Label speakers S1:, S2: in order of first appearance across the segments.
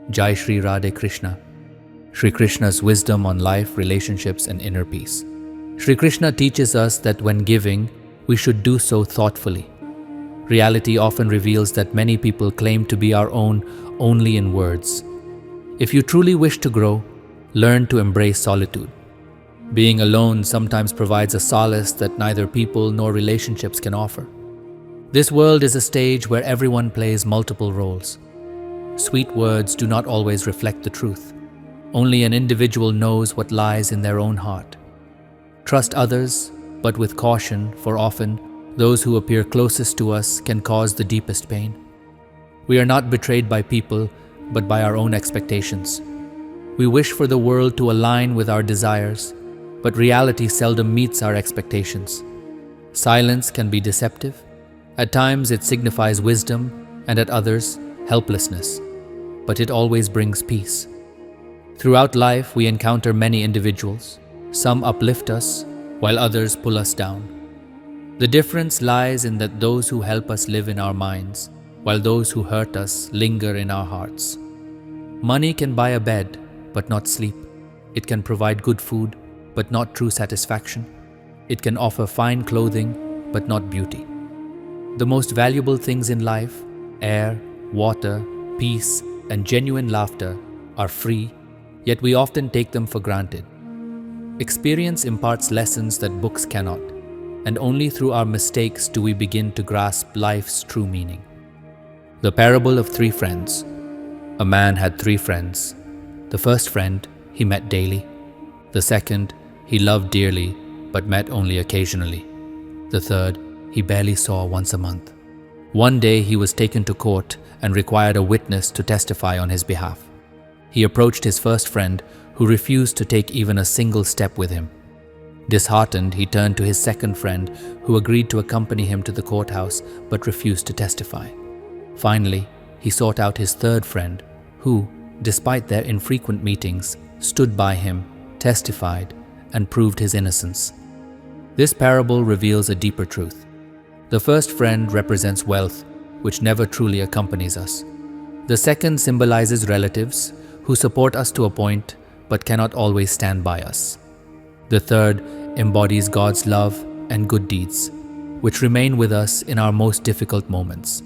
S1: Jai Shri Radhe Krishna. Shri Krishna's wisdom on life, relationships, and inner peace. Shri Krishna teaches us that when giving, we should do so thoughtfully. Reality often reveals that many people claim to be our own only in words. If you truly wish to grow, learn to embrace solitude. Being alone sometimes provides a solace that neither people nor relationships can offer. This world is a stage where everyone plays multiple roles. Sweet words do not always reflect the truth. Only an individual knows what lies in their own heart. Trust others, but with caution, for often, those who appear closest to us can cause the deepest pain. We are not betrayed by people, but by our own expectations. We wish for the world to align with our desires, but reality seldom meets our expectations. Silence can be deceptive. At times it signifies wisdom, and at others, helplessness. But it always brings peace. Throughout life, we encounter many individuals. Some uplift us, while others pull us down. The difference lies in that those who help us live in our minds, while those who hurt us linger in our hearts. Money can buy a bed, but not sleep. It can provide good food, but not true satisfaction. It can offer fine clothing, but not beauty. The most valuable things in life, air, water, peace, and genuine laughter, are free, yet we often take them for granted. Experience imparts lessons that books cannot, and only through our mistakes do we begin to grasp life's true meaning. The parable of 3 friends. A man had 3 friends. The first friend he met daily. The second he loved dearly but met only occasionally. The third he barely saw once a month. One day he was taken to court and required a witness to testify on his behalf. He approached his first friend, who refused to take even a single step with him. Disheartened, he turned to his second friend, who agreed to accompany him to the courthouse but refused to testify. Finally, he sought out his third friend, who, despite their infrequent meetings, stood by him, testified, and proved his innocence. This parable reveals a deeper truth. The first friend represents wealth, which never truly accompanies us. The second symbolizes relatives, who support us to a point but cannot always stand by us. The third embodies God's love and good deeds, which remain with us in our most difficult moments.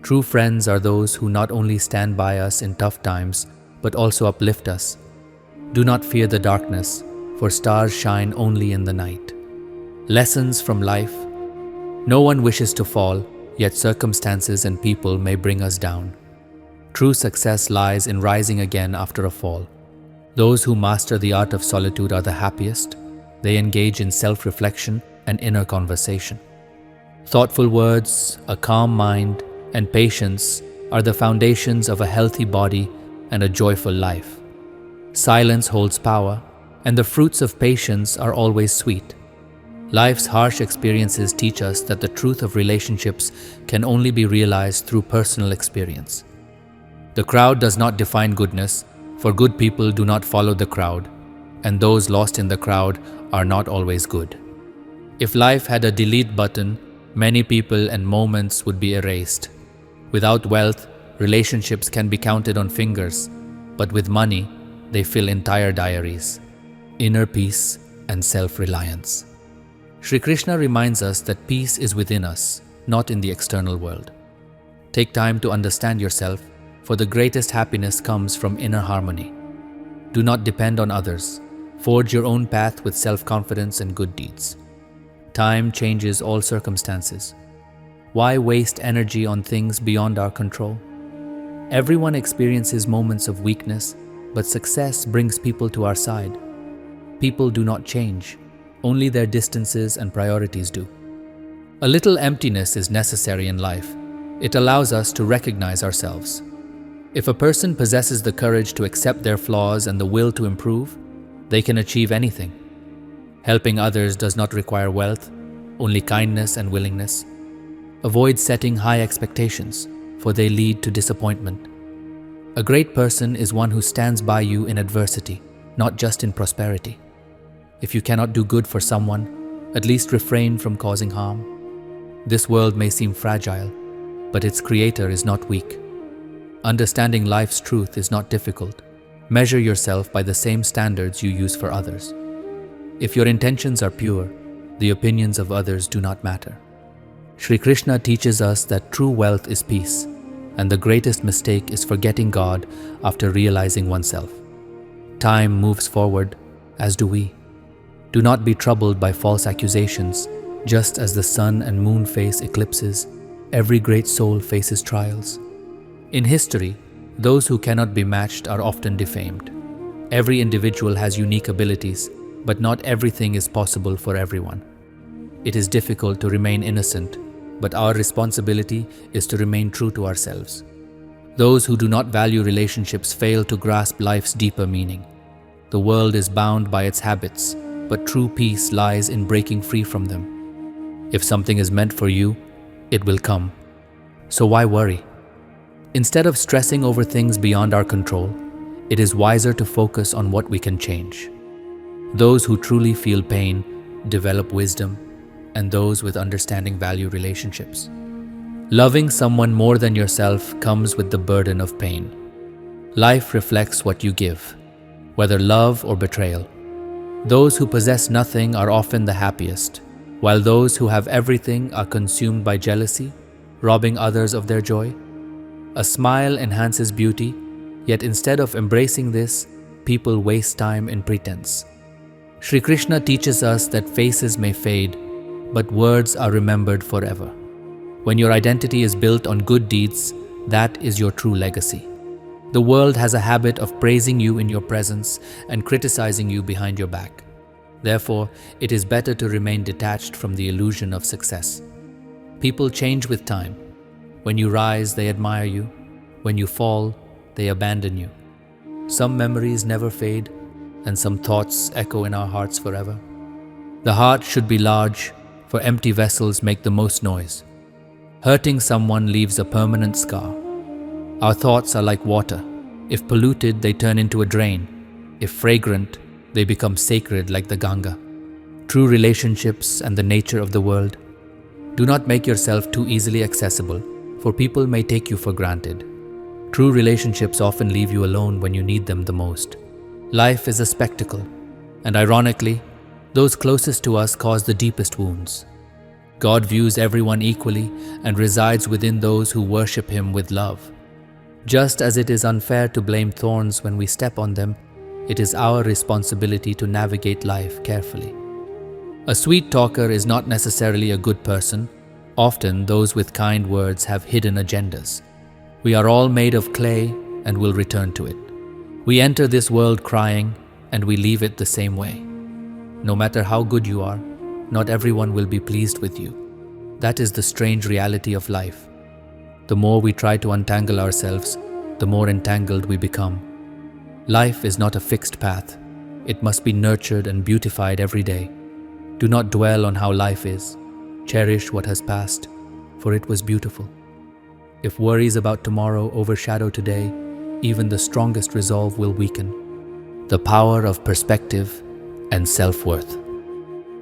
S1: True friends are those who not only stand by us in tough times, but also uplift us. Do not fear the darkness, for stars shine only in the night. Lessons from life. No one wishes to fall, yet circumstances and people may bring us down. True success lies in rising again after a fall. Those who master the art of solitude are the happiest. They engage in self-reflection and inner conversation. Thoughtful words, a calm mind, and patience are the foundations of a healthy body and a joyful life. Silence holds power, and the fruits of patience are always sweet. Life's harsh experiences teach us that the truth of relationships can only be realized through personal experience. The crowd does not define goodness, for good people do not follow the crowd, and those lost in the crowd are not always good. If life had a delete button, many people and moments would be erased. Without wealth, relationships can be counted on fingers, but with money, they fill entire diaries. Inner peace and self-reliance. Shri Krishna reminds us that peace is within us, not in the external world. Take time to understand yourself, for the greatest happiness comes from inner harmony. Do not depend on others. Forge your own path with self-confidence and good deeds. Time changes all circumstances. Why waste energy on things beyond our control? Everyone experiences moments of weakness, but success brings people to our side. People do not change. Only their distances and priorities do. A little emptiness is necessary in life. It allows us to recognize ourselves. If a person possesses the courage to accept their flaws and the will to improve, they can achieve anything. Helping others does not require wealth, only kindness and willingness. Avoid setting high expectations, for they lead to disappointment. A great person is one who stands by you in adversity, not just in prosperity. If you cannot do good for someone, at least refrain from causing harm. This world may seem fragile, but its creator is not weak. Understanding life's truth is not difficult. Measure yourself by the same standards you use for others. If your intentions are pure, the opinions of others do not matter. Shri Krishna teaches us that true wealth is peace, and the greatest mistake is forgetting God after realizing oneself. Time moves forward, as do we. Do not be troubled by false accusations. Just as the sun and moon face eclipses, every great soul faces trials. In history, those who cannot be matched are often defamed. Every individual has unique abilities, but not everything is possible for everyone. It is difficult to remain innocent, but our responsibility is to remain true to ourselves. Those who do not value relationships fail to grasp life's deeper meaning. The world is bound by its habits, but true peace lies in breaking free from them. If something is meant for you, it will come. So why worry? Instead of stressing over things beyond our control, it is wiser to focus on what we can change. Those who truly feel pain develop wisdom, and those with understanding value relationships. Loving someone more than yourself comes with the burden of pain. Life reflects what you give, whether love or betrayal. Those who possess nothing are often the happiest, while those who have everything are consumed by jealousy, robbing others of their joy. A smile enhances beauty, yet instead of embracing this, people waste time in pretense. Shri Krishna teaches us that faces may fade, but words are remembered forever. When your identity is built on good deeds, that is your true legacy. The world has a habit of praising you in your presence and criticizing you behind your back. Therefore, it is better to remain detached from the illusion of success. People change with time. When you rise, they admire you. When you fall, they abandon you. Some memories never fade, and some thoughts echo in our hearts forever. The heart should be large, for empty vessels make the most noise. Hurting someone leaves a permanent scar. Our thoughts are like water. If polluted, they turn into a drain. If fragrant, they become sacred like the Ganga. True relationships and the nature of the world. Do not make yourself too easily accessible, for people may take you for granted. True relationships often leave you alone when you need them the most. Life is a spectacle, and ironically, those closest to us cause the deepest wounds. God views everyone equally and resides within those who worship Him with love. Just as it is unfair to blame thorns when we step on them, it is our responsibility to navigate life carefully. A sweet talker is not necessarily a good person. Often, those with kind words have hidden agendas. We are all made of clay and will return to it. We enter this world crying and we leave it the same way. No matter how good you are, not everyone will be pleased with you. That is the strange reality of life. The more we try to untangle ourselves, the more entangled we become. Life is not a fixed path. It must be nurtured and beautified every day. Do not dwell on how life is. Cherish what has passed, for it was beautiful. If worries about tomorrow overshadow today, even the strongest resolve will weaken. The power of perspective and self-worth.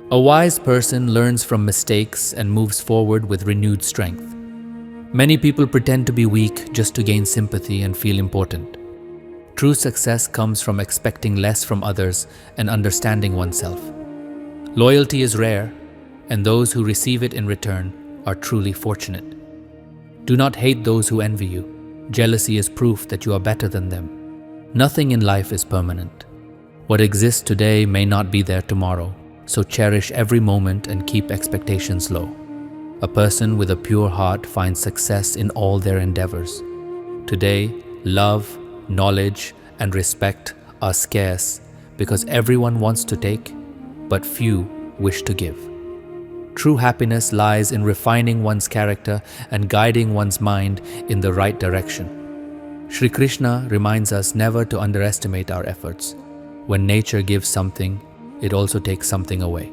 S1: A wise person learns from mistakes and moves forward with renewed strength. Many people pretend to be weak just to gain sympathy and feel important. True success comes from expecting less from others and understanding oneself. Loyalty is rare, and those who receive it in return are truly fortunate. Do not hate those who envy you. Jealousy is proof that you are better than them. Nothing in life is permanent. What exists today may not be there tomorrow, so cherish every moment and keep expectations low. A person with a pure heart finds success in all their endeavors. Today, love, knowledge, and respect are scarce because everyone wants to take, but few wish to give. True happiness lies in refining one's character and guiding one's mind in the right direction. Shri Krishna reminds us never to underestimate our efforts. When nature gives something, it also takes something away.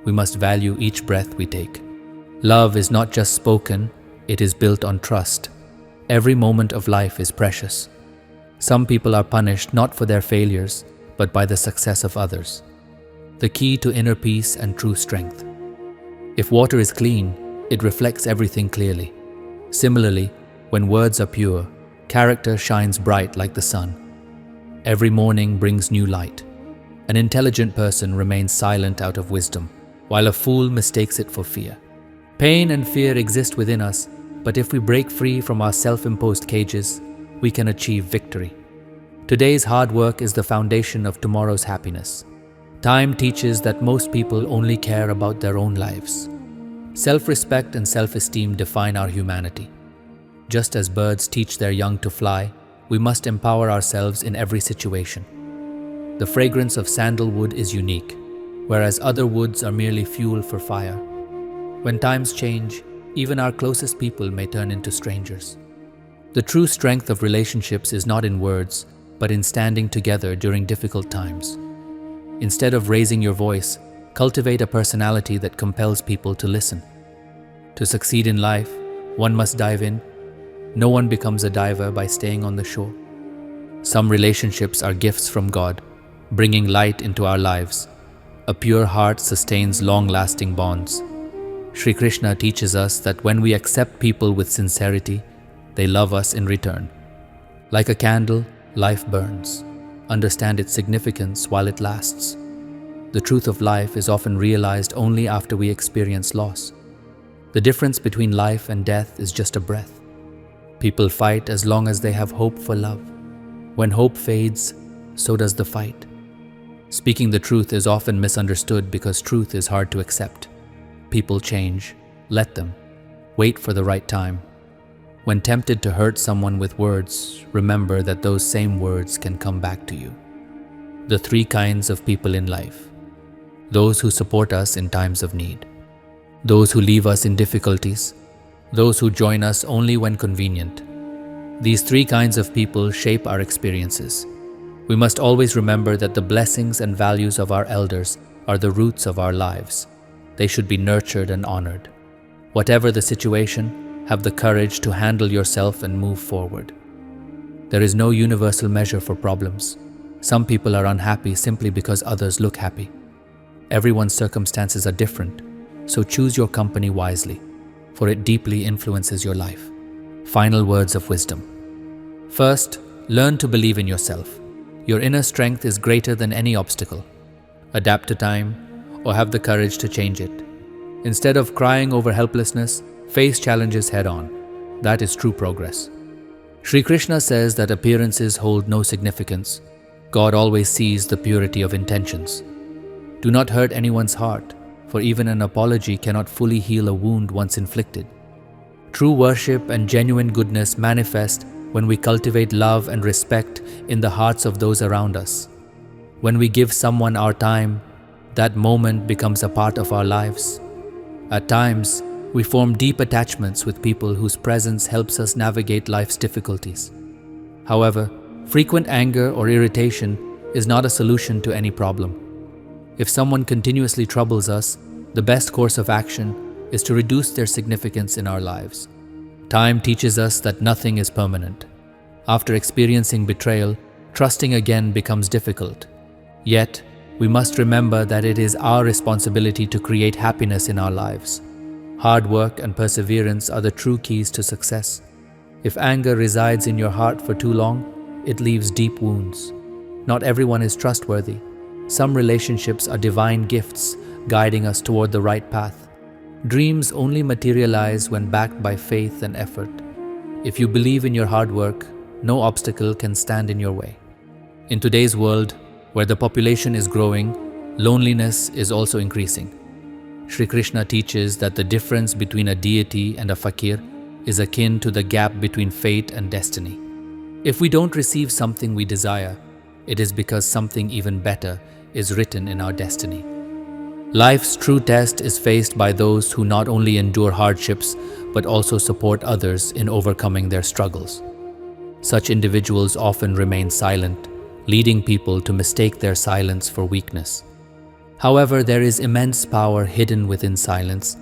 S1: We must value each breath we take. Love is not just spoken, it is built on trust. Every moment of life is precious. Some people are punished not for their failures, but by the success of others. The key to inner peace and true strength. If water is clean, it reflects everything clearly. Similarly, when words are pure, Character shines bright like the sun. Every morning brings new light. An intelligent person remains silent out of wisdom, while a fool mistakes it for fear. Pain and fear exist within us, but if we break free from our self-imposed cages, we can achieve victory. Today's hard work is the foundation of tomorrow's happiness. Time teaches that most people only care about their own lives. Self-respect and self-esteem define our humanity. Just as birds teach their young to fly, we must empower ourselves in every situation. The fragrance of sandalwood is unique, whereas other woods are merely fuel for fire. When times change, even our closest people may turn into strangers. The true strength of relationships is not in words, but in standing together during difficult times. Instead of raising your voice, cultivate a personality that compels people to listen. To succeed in life, one must dive in. No one becomes a diver by staying on the shore. Some relationships are gifts from God, bringing light into our lives. A pure heart sustains long-lasting bonds. Shri Krishna teaches us that when we accept people with sincerity, they love us in return. Like a candle, life burns. Understand its significance while it lasts. The truth of life is often realized only after we experience loss. The difference between life and death is just a breath. People fight as long as they have hope for love. When hope fades, so does the fight. Speaking the truth is often misunderstood because truth is hard to accept. People change. Let them. Wait for the right time. When tempted to hurt someone with words, remember that those same words can come back to you. The three kinds of people in life. Those who support us in times of need. Those who leave us in difficulties. Those who join us only when convenient. These three kinds of people shape our experiences. We must always remember that the blessings and values of our elders are the roots of our lives. They should be nurtured and honored. Whatever the situation, have the courage to handle yourself and move forward. There is no universal measure for problems. Some people are unhappy simply because others look happy. Everyone's circumstances are different, so choose your company wisely, for it deeply influences your life. Final words of wisdom. First, learn to believe in yourself. Your inner strength is greater than any obstacle. Adapt to time, or have the courage to change it. Instead of crying over helplessness, face challenges head-on. That is true progress. Shri Krishna says that appearances hold no significance. God always sees the purity of intentions. Do not hurt anyone's heart, for even an apology cannot fully heal a wound once inflicted. True worship and genuine goodness manifest when we cultivate love and respect in the hearts of those around us. When we give someone our time, that moment becomes a part of our lives. At times, we form deep attachments with people whose presence helps us navigate life's difficulties. However, frequent anger or irritation is not a solution to any problem. If someone continuously troubles us, the best course of action is to reduce their significance in our lives. Time teaches us that nothing is permanent. After experiencing betrayal, trusting again becomes difficult. Yet, we must remember that it is our responsibility to create happiness in our lives. Hard work and perseverance are the true keys to success. If anger resides in your heart for too long, it leaves deep wounds. Not everyone is trustworthy. Some relationships are divine gifts, guiding us toward the right path. Dreams only materialize when backed by faith and effort. If you believe in your hard work, no obstacle can stand in your way. In today's world, where the population is growing, loneliness is also increasing. Shri Krishna teaches that the difference between a deity and a fakir is akin to the gap between fate and destiny. If we don't receive something we desire, it is because something even better is written in our destiny. Life's true test is faced by those who not only endure hardships, but also support others in overcoming their struggles. Such individuals often remain silent, leading people to mistake their silence for weakness. However, there is immense power hidden within silence,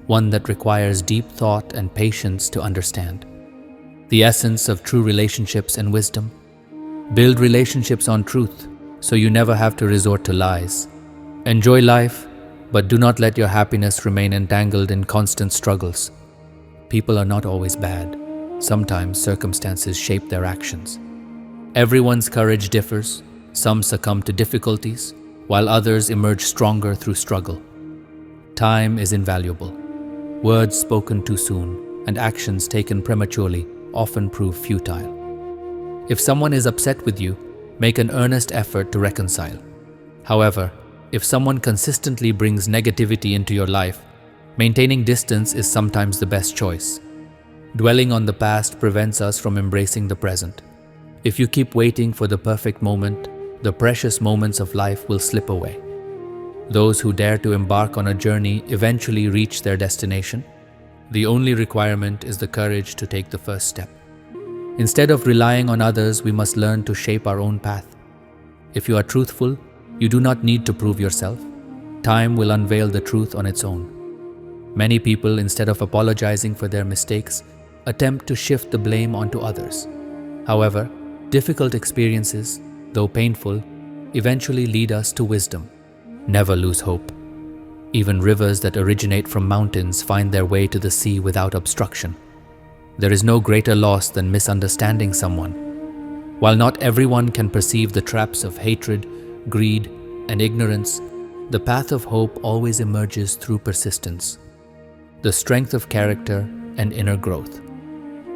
S1: one that requires deep thought and patience to understand. The essence of true relationships and wisdom. Build relationships on truth, so you never have to resort to lies. Enjoy life, but do not let your happiness remain entangled in constant struggles. People are not always bad. Sometimes circumstances shape their actions. Everyone's courage differs. Some succumb to difficulties, while others emerge stronger through struggle. Time is invaluable. Words spoken too soon and actions taken prematurely often prove futile. If someone is upset with you, make an earnest effort to reconcile. However, if someone consistently brings negativity into your life, maintaining distance is sometimes the best choice. Dwelling on the past prevents us from embracing the present. If you keep waiting for the perfect moment, the precious moments of life will slip away. Those who dare to embark on a journey eventually reach their destination. The only requirement is the courage to take the first step. Instead of relying on others, we must learn to shape our own path. If you are truthful, you do not need to prove yourself. Time will unveil the truth on its own. Many people, instead of apologizing for their mistakes, attempt to shift the blame onto others. However, difficult experiences, though painful, eventually lead us to wisdom. Never lose hope. Even rivers that originate from mountains find their way to the sea without obstruction. There is no greater loss than misunderstanding someone. While not everyone can perceive the traps of hatred, greed, and ignorance, the path of hope always emerges through persistence, the strength of character, and inner growth.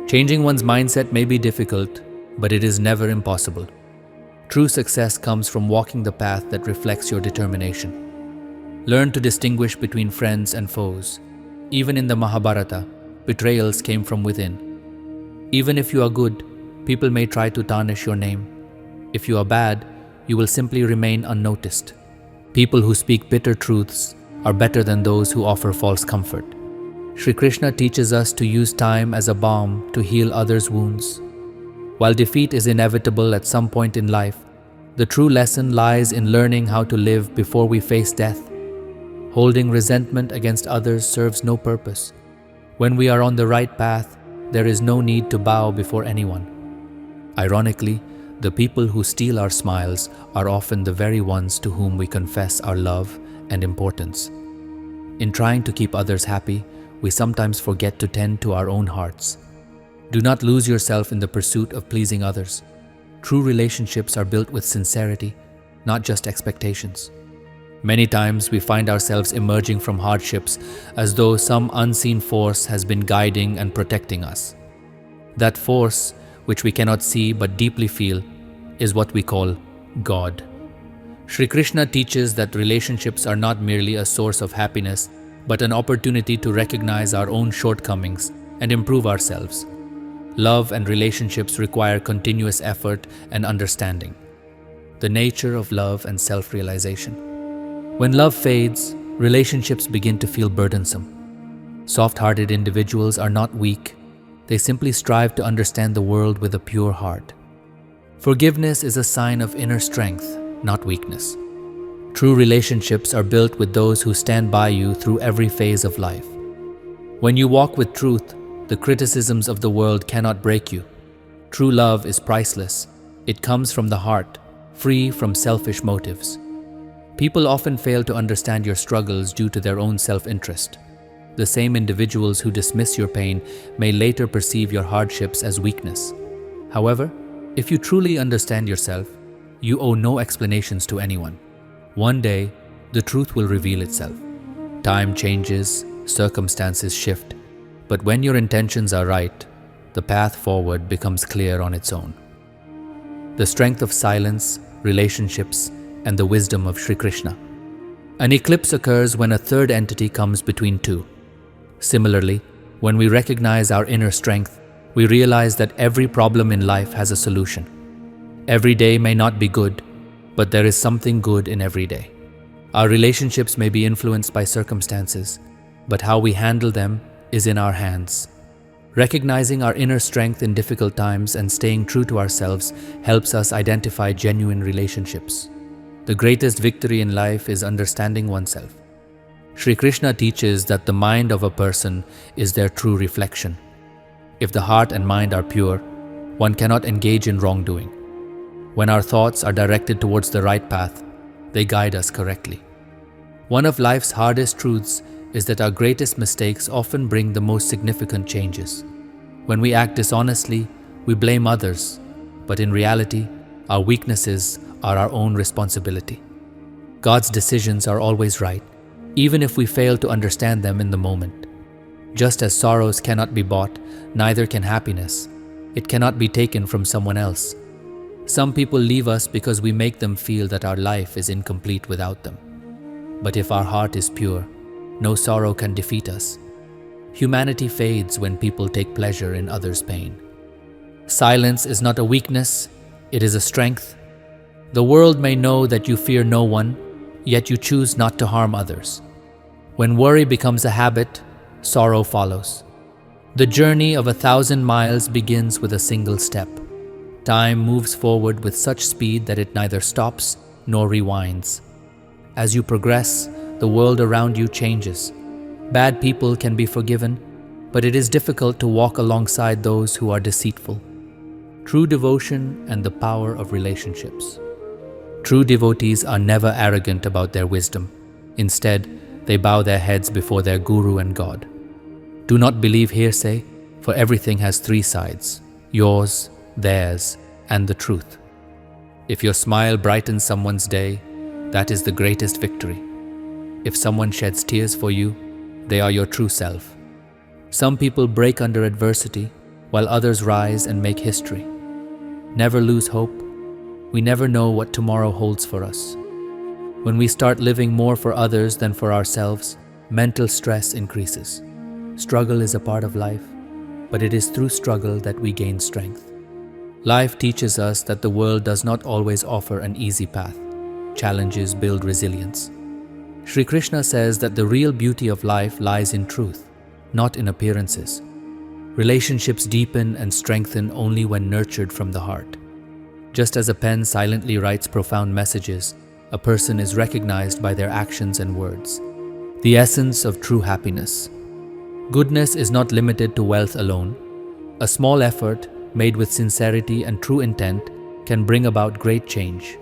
S1: Changing one's mindset may be difficult, but it is never impossible. True success comes from walking the path that reflects your determination. Learn to distinguish between friends and foes. Even in the Mahabharata, betrayals came from within. Even if you are good, people may try to tarnish your name. If you are bad, you will simply remain unnoticed. People who speak bitter truths are better than those who offer false comfort. Shri Krishna teaches us to use time as a balm to heal others' wounds. While defeat is inevitable at some point in life, the true lesson lies in learning how to live before we face death. Holding resentment against others serves no purpose. When we are on the right path, there is no need to bow before anyone. Ironically, the people who steal our smiles are often the very ones to whom we confess our love and importance. In trying to keep others happy, we sometimes forget to tend to our own hearts. Do not lose yourself in the pursuit of pleasing others. True relationships are built with sincerity, not just expectations. Many times we find ourselves emerging from hardships as though some unseen force has been guiding and protecting us. That force, which we cannot see but deeply feel, is what we call God. Shri Krishna teaches that relationships are not merely a source of happiness, but an opportunity to recognize our own shortcomings and improve ourselves. Love and relationships require continuous effort and understanding. The nature of love and self-realization. When love fades, relationships begin to feel burdensome. Soft-hearted individuals are not weak. They simply strive to understand the world with a pure heart. Forgiveness is a sign of inner strength, not weakness. True relationships are built with those who stand by you through every phase of life. When you walk with truth, the criticisms of the world cannot break you. True love is priceless. It comes from the heart, free from selfish motives. People often fail to understand your struggles due to their own self-interest. The same individuals who dismiss your pain may later perceive your hardships as weakness. However, if you truly understand yourself, you owe no explanations to anyone. One day, the truth will reveal itself. Time changes, circumstances shift, but when your intentions are right, the path forward becomes clear on its own. The strength of silence, relationships, and the wisdom of Shri Krishna. An eclipse occurs when a third entity comes between two. Similarly, when we recognize our inner strength, we realize that every problem in life has a solution. Every day may not be good, but there is something good in every day. Our relationships may be influenced by circumstances, but how we handle them is in our hands. Recognizing our inner strength in difficult times and staying true to ourselves helps us identify genuine relationships. The greatest victory in life is understanding oneself. Shri Krishna teaches that the mind of a person is their true reflection. If the heart and mind are pure, one cannot engage in wrongdoing. When our thoughts are directed towards the right path, they guide us correctly. One of life's hardest truths is that our greatest mistakes often bring the most significant changes. When we act dishonestly, we blame others, but in reality, our weaknesses are our own responsibility. God's decisions are always right, even if we fail to understand them in the moment. Just as sorrows cannot be bought, neither can happiness. It cannot be taken from someone else. Some people leave us because we make them feel that our life is incomplete without them. But if our heart is pure, no sorrow can defeat us. Humanity fades when people take pleasure in others' pain. Silence is not a weakness, it is a strength. The world may know that you fear no one, yet you choose not to harm others. When worry becomes a habit, sorrow follows. The journey of 1,000 miles begins with a single step. Time moves forward with such speed that it neither stops nor rewinds. As you progress, the world around you changes. Bad people can be forgiven, but it is difficult to walk alongside those who are deceitful. True devotion and the power of relationships. True devotees are never arrogant about their wisdom. Instead, they bow their heads before their guru and God. Do not believe hearsay, for everything has 3 sides: yours, theirs, and the truth. If your smile brightens someone's day, that is the greatest victory. If someone sheds tears for you, they are your true self. Some people break under adversity, while others rise and make history. Never lose hope. We never know what tomorrow holds for us. When we start living more for others than for ourselves, mental stress increases. Struggle is a part of life, but it is through struggle that we gain strength. Life teaches us that the world does not always offer an easy path. Challenges build resilience. Shri Krishna says that the real beauty of life lies in truth, not in appearances. Relationships deepen and strengthen only when nurtured from the heart. Just as a pen silently writes profound messages, a person is recognized by their actions and words. The essence of true happiness. Goodness is not limited to wealth alone. A small effort, made with sincerity and true intent, can bring about great change.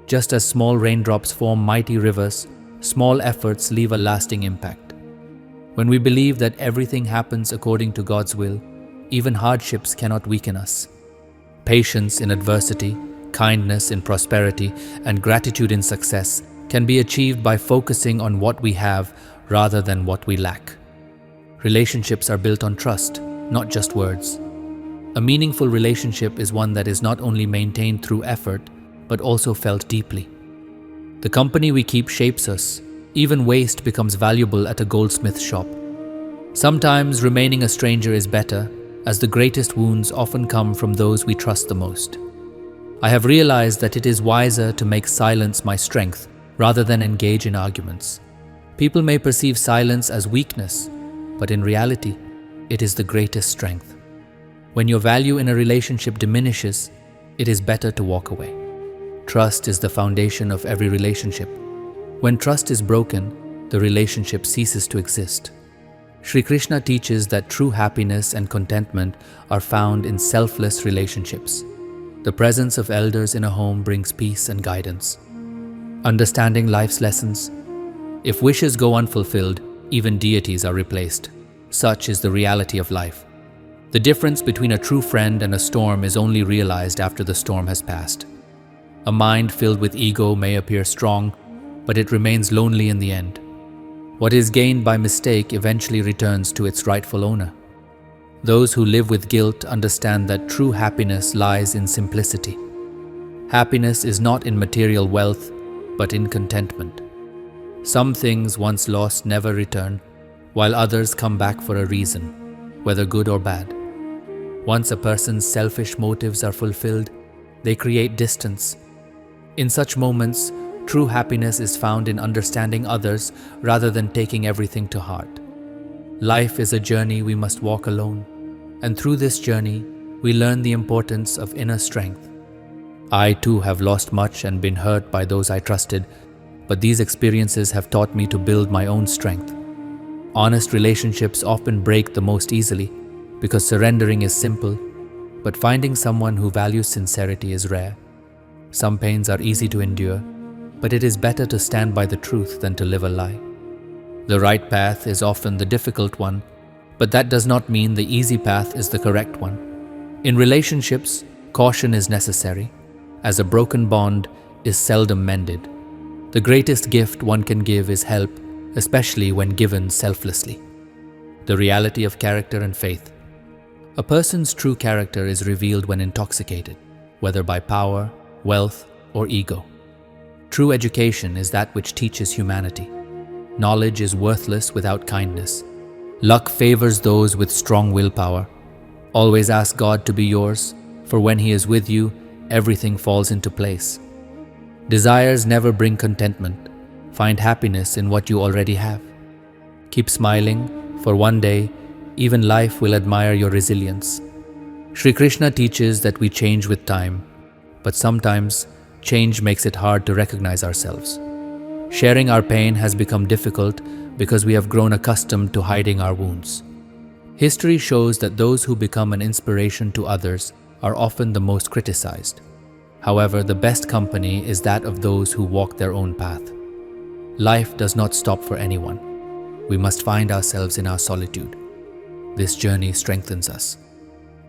S1: Just as small raindrops form mighty rivers, small efforts leave a lasting impact. When we believe that everything happens according to God's will, even hardships cannot weaken us. Patience in adversity, kindness in prosperity, and gratitude in success can be achieved by focusing on what we have rather than what we lack. Relationships are built on trust, not just words. A meaningful relationship is one that is not only maintained through effort, but also felt deeply. The company we keep shapes us. Even waste becomes valuable at a goldsmith shop. Sometimes remaining a stranger is better, as the greatest wounds often come from those we trust the most. I have realized that it is wiser to make silence my strength rather than engage in arguments. People may perceive silence as weakness, but in reality, it is the greatest strength. When your value in a relationship diminishes, it is better to walk away. Trust is the foundation of every relationship. When trust is broken, the relationship ceases to exist. Shri Krishna teaches that true happiness and contentment are found in selfless relationships. The presence of elders in a home brings peace and guidance. Understanding life's lessons. If wishes go unfulfilled, even deities are replaced. Such is the reality of life. The difference between a true friend and a storm is only realized after the storm has passed. A mind filled with ego may appear strong, but it remains lonely in the end. What is gained by mistake eventually returns to its rightful owner. Those who live with guilt understand that true happiness lies in simplicity. Happiness is not in material wealth, but in contentment. Some things once lost never return, while others come back for a reason, whether good or bad. Once a person's selfish motives are fulfilled, they create distance. In such moments, true happiness is found in understanding others rather than taking everything to heart. Life is a journey we must walk alone, and through this journey, we learn the importance of inner strength. I too have lost much and been hurt by those I trusted, but these experiences have taught me to build my own strength. Honest relationships often break the most easily because surrendering is simple, but finding someone who values sincerity is rare. Some pains are easy to endure, but it is better to stand by the truth than to live a lie. The right path is often the difficult one, But that does not mean the easy path is the correct one. In relationships, caution is necessary, as a broken bond is seldom mended. The greatest gift one can give is help, especially when given selflessly. The reality of character and faith. A person's true character is revealed when intoxicated, whether by power, wealth, or ego. True education is that which teaches humanity. Knowledge is worthless without kindness. Luck favors those with strong willpower. Always ask God to be yours, for when He is with you, everything falls into place. Desires never bring contentment. Find happiness in what you already have. Keep smiling, for one day, even life will admire your resilience. Shri Krishna teaches that we change with time, but sometimes change makes it hard to recognize ourselves. Sharing our pain has become difficult because we have grown accustomed to hiding our wounds. History shows that those who become an inspiration to others are often the most criticized. However, the best company is that of those who walk their own path. Life does not stop for anyone. We must find ourselves in our solitude. This journey strengthens us.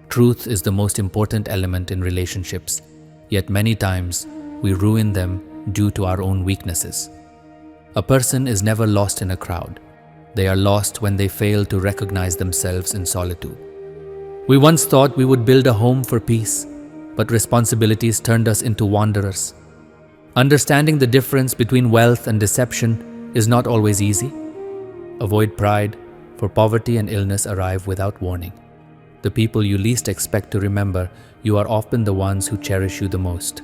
S1: Truth is the most important element in relationships, yet many times we ruin them due to our own weaknesses. A person is never lost in a crowd. They are lost when they fail to recognize themselves in solitude. We once thought we would build a home for peace, but responsibilities turned us into wanderers. Understanding the difference between wealth and deception is not always easy. Avoid pride, for poverty and illness arrive without warning. The people you least expect to remember you are often the ones who cherish you the most.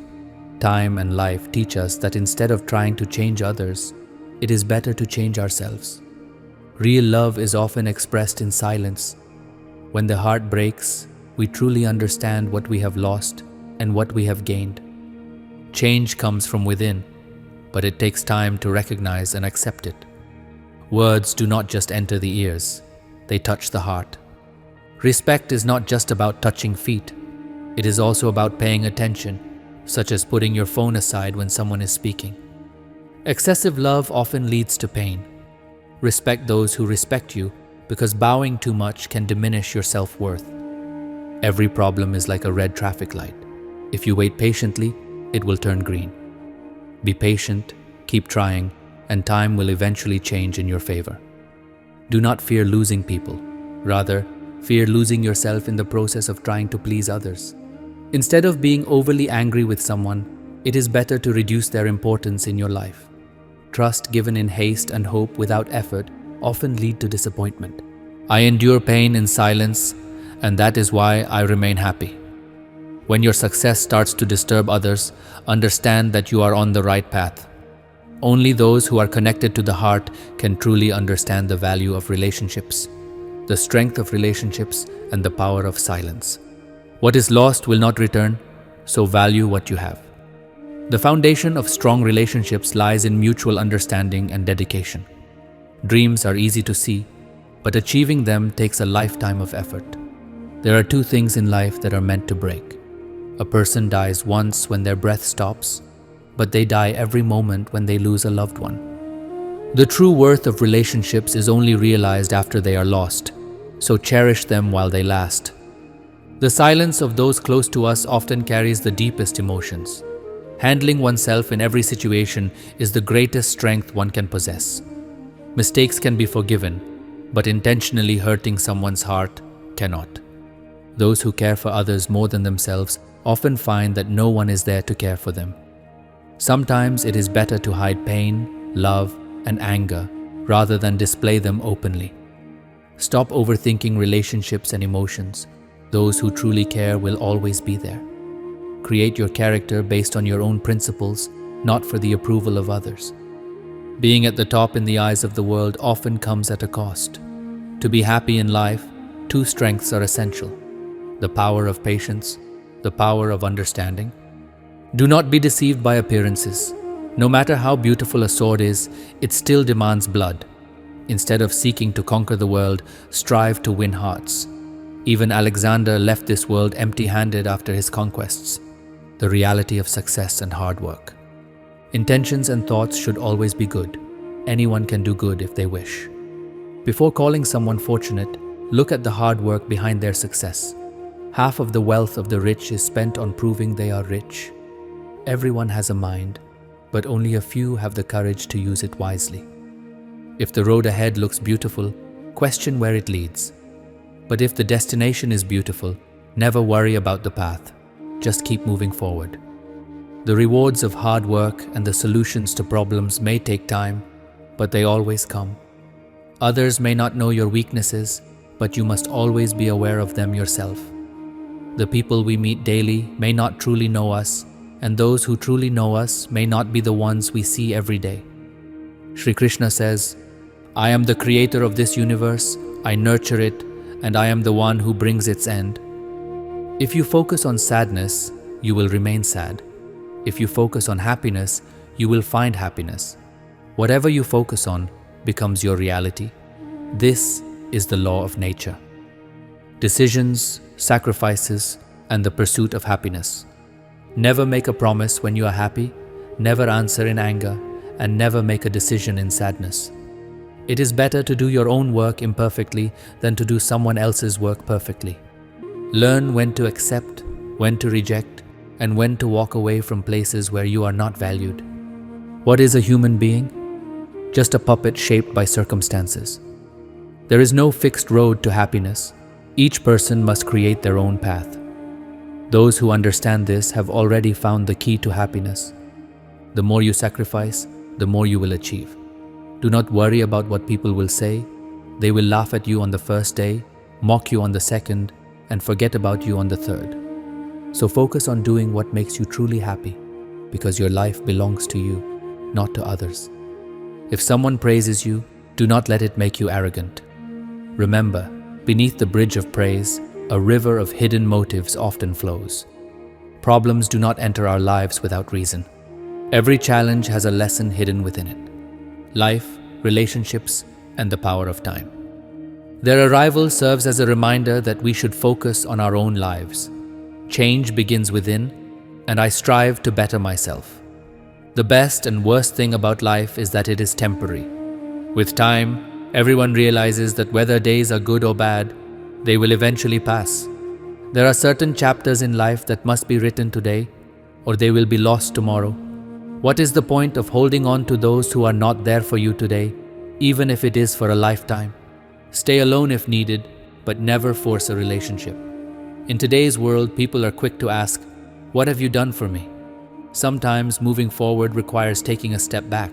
S1: Time and life teach us that instead of trying to change others, it is better to change ourselves. Real love is often expressed in silence. When the heart breaks, we truly understand what we have lost and what we have gained. Change comes from within, but it takes time to recognize and accept it. Words do not just enter the ears, they touch the heart. Respect is not just about touching feet. It is also about paying attention, such as putting your phone aside when someone is speaking. Excessive love often leads to pain. Respect those who respect you, because bowing too much can diminish your self-worth. Every problem is like a red traffic light. If you wait patiently, it will turn green. Be patient, keep trying, and time will eventually change in your favor. Do not fear losing people. Rather, fear losing yourself in the process of trying to please others. Instead of being overly angry with someone, it is better to reduce their importance in your life. Trust given in haste and hope without effort often lead to disappointment. I endure pain in silence, and that is why I remain happy. When your success starts to disturb others, understand that you are on the right path. Only those who are connected to the heart can truly understand the value of relationships, the strength of relationships, and the power of silence. What is lost will not return, so value what you have. The foundation of strong relationships lies in mutual understanding and dedication. Dreams are easy to see, but achieving them takes a lifetime of effort. There are two things in life that are meant to break. A person dies once when their breath stops, but they die every moment when they lose a loved one. The true worth of relationships is only realized after they are lost, so cherish them while they last. The silence of those close to us often carries the deepest emotions. Handling oneself in every situation is the greatest strength one can possess. Mistakes can be forgiven, but intentionally hurting someone's heart cannot. Those who care for others more than themselves often find that no one is there to care for them. Sometimes it is better to hide pain, love, and anger rather than display them openly. Stop overthinking relationships and emotions. Those who truly care will always be there. Create your character based on your own principles, not for the approval of others. Being at the top in the eyes of the world often comes at a cost. To be happy in life, two strengths are essential: the power of patience, the power of understanding. Do not be deceived by appearances. No matter how beautiful a sword is, it still demands blood. Instead of seeking to conquer the world, strive to win hearts. Even Alexander left this world empty-handed after his conquests. The reality of success and hard work. Intentions and thoughts should always be good. Anyone can do good if they wish. Before calling someone fortunate, Look at the hard work behind their success. Half of the wealth of the rich is spent on proving they are rich. Everyone has a mind, but only a few have the courage to use it wisely. If the road ahead looks beautiful, question where it leads. But if the destination is beautiful, never worry about the path. Just keep moving forward. The rewards of hard work and the solutions to problems may take time, but they always come. Others may not know your weaknesses, but you must always be aware of them yourself. The people we meet daily may not truly know us, and those who truly know us may not be the ones we see every day. Shri Krishna says, "I am the creator of this universe, I nurture it, and I am the one who brings its end." If you focus on sadness, you will remain sad. If you focus on happiness, you will find happiness. Whatever you focus on becomes your reality. This is the law of nature. Decisions, sacrifices, and the pursuit of happiness. Never make a promise when you are happy, never answer in anger, and never make a decision in sadness. It is better to do your own work imperfectly than to do someone else's work perfectly. Learn when to accept, when to reject, and when to walk away from places where you are not valued. What is a human being? Just a puppet shaped by circumstances. There is no fixed road to happiness. Each person must create their own path. Those who understand this have already found the key to happiness. The more you sacrifice, the more you will achieve. Do not worry about what people will say. They will laugh at you on the first day, mock you on the second, and forget about you on the third. So focus on doing what makes you truly happy, because your life belongs to you, not to others. If someone praises you, do not let it make you arrogant. Remember, beneath the bridge of praise, a river of hidden motives often flows. Problems do not enter our lives without reason. Every challenge has a lesson hidden within it. Life, relationships, and the power of time. Their arrival serves as a reminder that we should focus on our own lives. Change begins within, and I strive to better myself. The best and worst thing about life is that it is temporary. With time, everyone realizes that whether days are good or bad, they will eventually pass. There are certain chapters in life that must be written today, or they will be lost tomorrow. What is the point of holding on to those who are not there for you today, even if it is for a lifetime? Stay alone if needed, but never force a relationship. In today's world, people are quick to ask, "What have you done for me?" Sometimes moving forward requires taking a step back.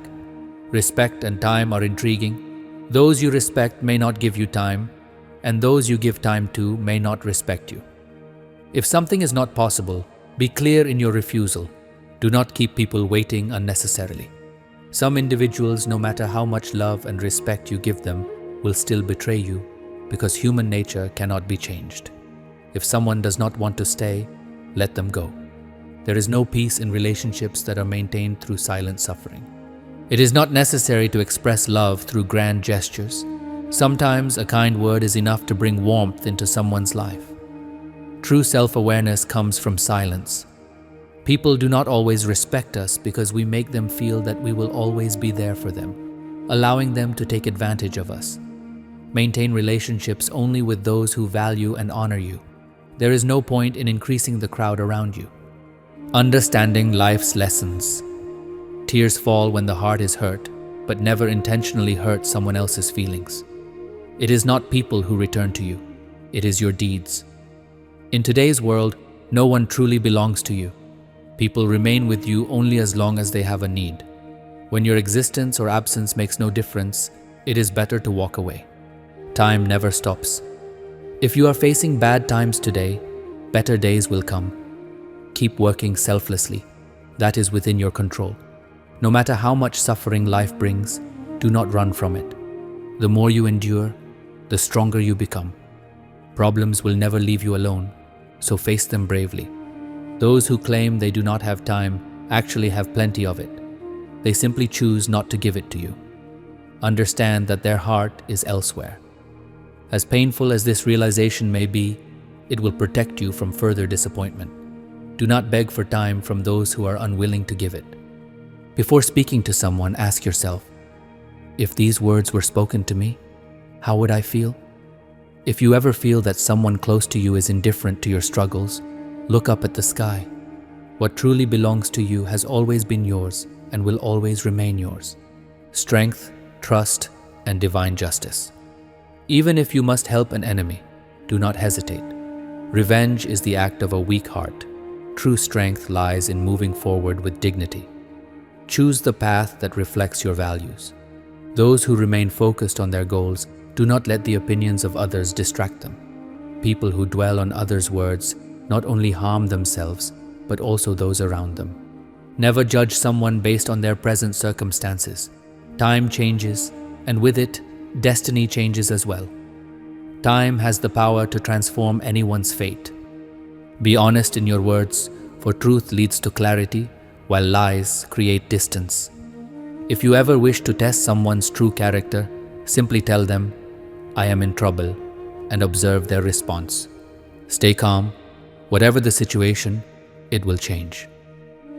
S1: Respect and time are intriguing. Those you respect may not give you time, and those you give time to may not respect you. If something is not possible, be clear in your refusal. Do not keep people waiting unnecessarily. Some individuals, no matter how much love and respect you give them, will still betray you, because human nature cannot be changed. If someone does not want to stay, let them go. There is no peace in relationships that are maintained through silent suffering. It is not necessary to express love through grand gestures. Sometimes a kind word is enough to bring warmth into someone's life. True self-awareness comes from silence. People do not always respect us because we make them feel that we will always be there for them, allowing them to take advantage of us. Maintain relationships only with those who value and honor you. There is no point in increasing the crowd around you. Understanding life's lessons. Tears fall when the heart is hurt, but never intentionally hurt someone else's feelings. It is not people who return to you. It is your deeds. In today's world, no one truly belongs to you. People remain with you only as long as they have a need. When your existence or absence makes no difference, it is better to walk away. Time never stops. If you are facing bad times today, better days will come. Keep working selflessly. That is within your control. No matter how much suffering life brings, do not run from it. The more you endure, the stronger you become. Problems will never leave you alone, so face them bravely. Those who claim they do not have time actually have plenty of it. They simply choose not to give it to you. Understand that their heart is elsewhere. As painful as this realization may be, it will protect you from further disappointment. Do not beg for time from those who are unwilling to give it. Before speaking to someone, ask yourself, if these words were spoken to me, how would I feel? If you ever feel that someone close to you is indifferent to your struggles, look up at the sky. What truly belongs to you has always been yours and will always remain yours. Strength, trust, and divine justice. Even if you must help an enemy, do not hesitate. Revenge is the act of a weak heart. True strength lies in moving forward with dignity. Choose the path that reflects your values. Those who remain focused on their goals do not let the opinions of others distract them. People who dwell on others' words not only harm themselves, but also those around them. Never judge someone based on their present circumstances. Time changes, and with it, destiny changes as well. Time has the power to transform anyone's fate. Be honest in your words, for truth leads to clarity, while lies create distance. If you ever wish to test someone's true character, simply tell them, "I am in trouble," and observe their response. Stay calm. Whatever the situation, it will change.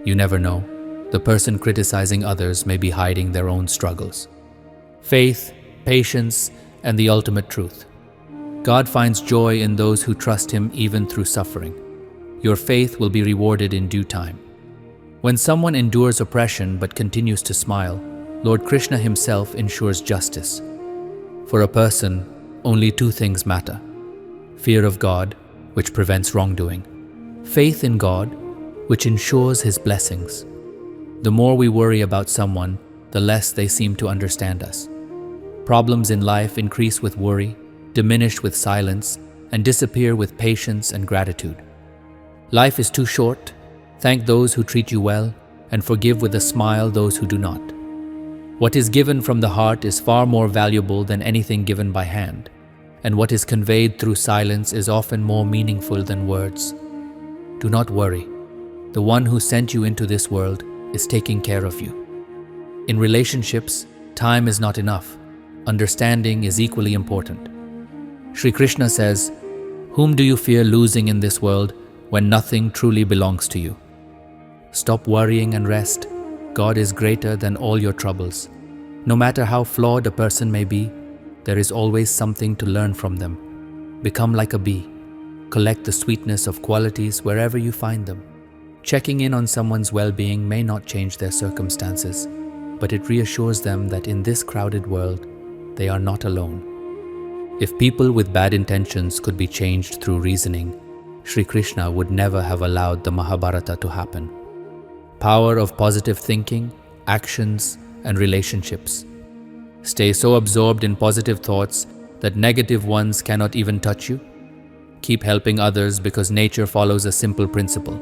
S1: You never know. The person criticizing others may be hiding their own struggles. Faith, patience, and the ultimate truth. God finds joy in those who trust Him even through suffering. Your faith will be rewarded in due time. When someone endures oppression but continues to smile, Lord Krishna Himself ensures justice. For a person, only two things matter: fear of God, which prevents wrongdoing; faith in God, which ensures His blessings. The more we worry about someone, the less they seem to understand us. Problems in life increase with worry, diminish with silence, and disappear with patience and gratitude. Life is too short. Thank those who treat you well, and forgive with a smile those who do not. What is given from the heart is far more valuable than anything given by hand, and what is conveyed through silence is often more meaningful than words. Do not worry. The one who sent you into this world is taking care of you. In relationships, time is not enough. Understanding is equally important. Shri Krishna says, "Whom do you fear losing in this world when nothing truly belongs to you?" Stop worrying and rest. God is greater than all your troubles. No matter how flawed a person may be, there is always something to learn from them. Become like a bee. Collect the sweetness of qualities wherever you find them. Checking in on someone's well-being may not change their circumstances, but it reassures them that in this crowded world, they are not alone. If people with bad intentions could be changed through reasoning, Shri Krishna would never have allowed the Mahabharata to happen. Power of positive thinking, actions, and relationships. Stay so absorbed in positive thoughts that negative ones cannot even touch you. Keep helping others because nature follows a simple principle.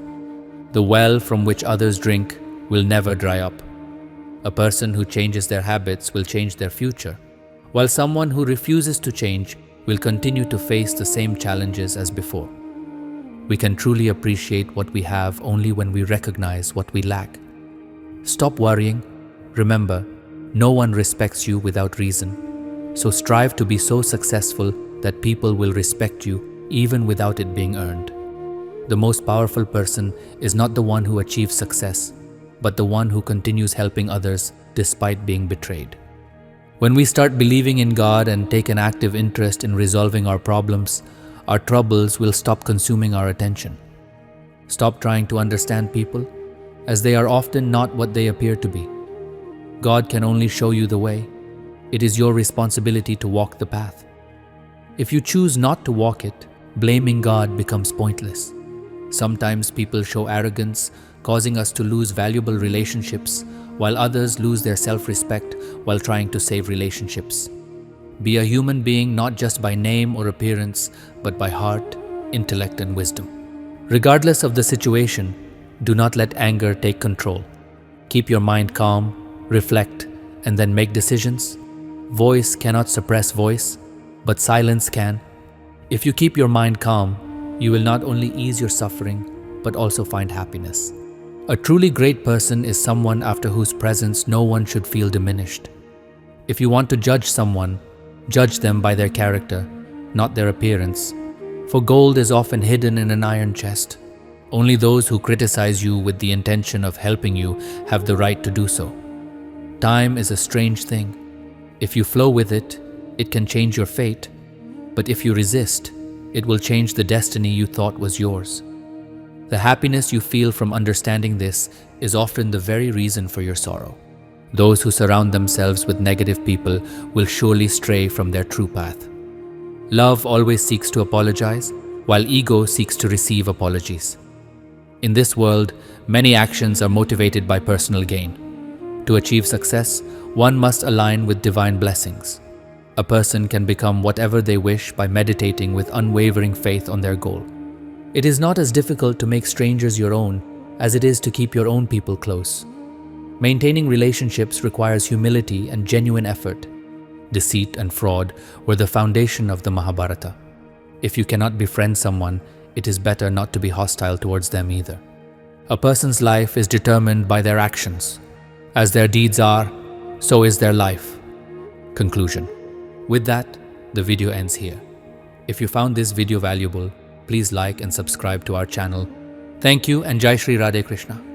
S1: The well from which others drink will never dry up. A person who changes their habits will change their future, while someone who refuses to change will continue to face the same challenges as before. We can truly appreciate what we have only when we recognize what we lack. Stop worrying. Remember, no one respects you without reason. So strive to be so successful that people will respect you even without it being earned. The most powerful person is not the one who achieves success, but the one who continues helping others despite being betrayed. When we start believing in God and take an active interest in resolving our problems, our troubles will stop consuming our attention. Stop trying to understand people, as they are often not what they appear to be. God can only show you the way. It is your responsibility to walk the path. If you choose not to walk it, blaming God becomes pointless. Sometimes people show arrogance, causing us to lose valuable relationships, while others lose their self-respect while trying to save relationships. Be a human being not just by name or appearance, but by heart, intellect, and wisdom. Regardless of the situation, do not let anger take control. Keep your mind calm, reflect, and then make decisions. Voice cannot suppress voice, but silence can. If you keep your mind calm, you will not only ease your suffering, but also find happiness. A truly great person is someone after whose presence no one should feel diminished. If you want to judge someone, judge them by their character, not their appearance. For gold is often hidden in an iron chest. Only those who criticize you with the intention of helping you have the right to do so. Time is a strange thing. If you flow with it, it can change your fate. But if you resist, it will change the destiny you thought was yours. The happiness you feel from understanding this is often the very reason for your sorrow. Those who surround themselves with negative people will surely stray from their true path. Love always seeks to apologize, while ego seeks to receive apologies. In this world, many actions are motivated by personal gain. To achieve success, one must align with divine blessings. A person can become whatever they wish by meditating with unwavering faith on their goal. It is not as difficult to make strangers your own as it is to keep your own people close. Maintaining relationships requires humility and genuine effort. Deceit and fraud were the foundation of the Mahabharata. If you cannot befriend someone, it is better not to be hostile towards them either. A person's life is determined by their actions. As their deeds are, so is their life. Conclusion. With that, the video ends here. If you found this video valuable, please like and subscribe to our channel. Thank you and Jai Shri Radhe Krishna.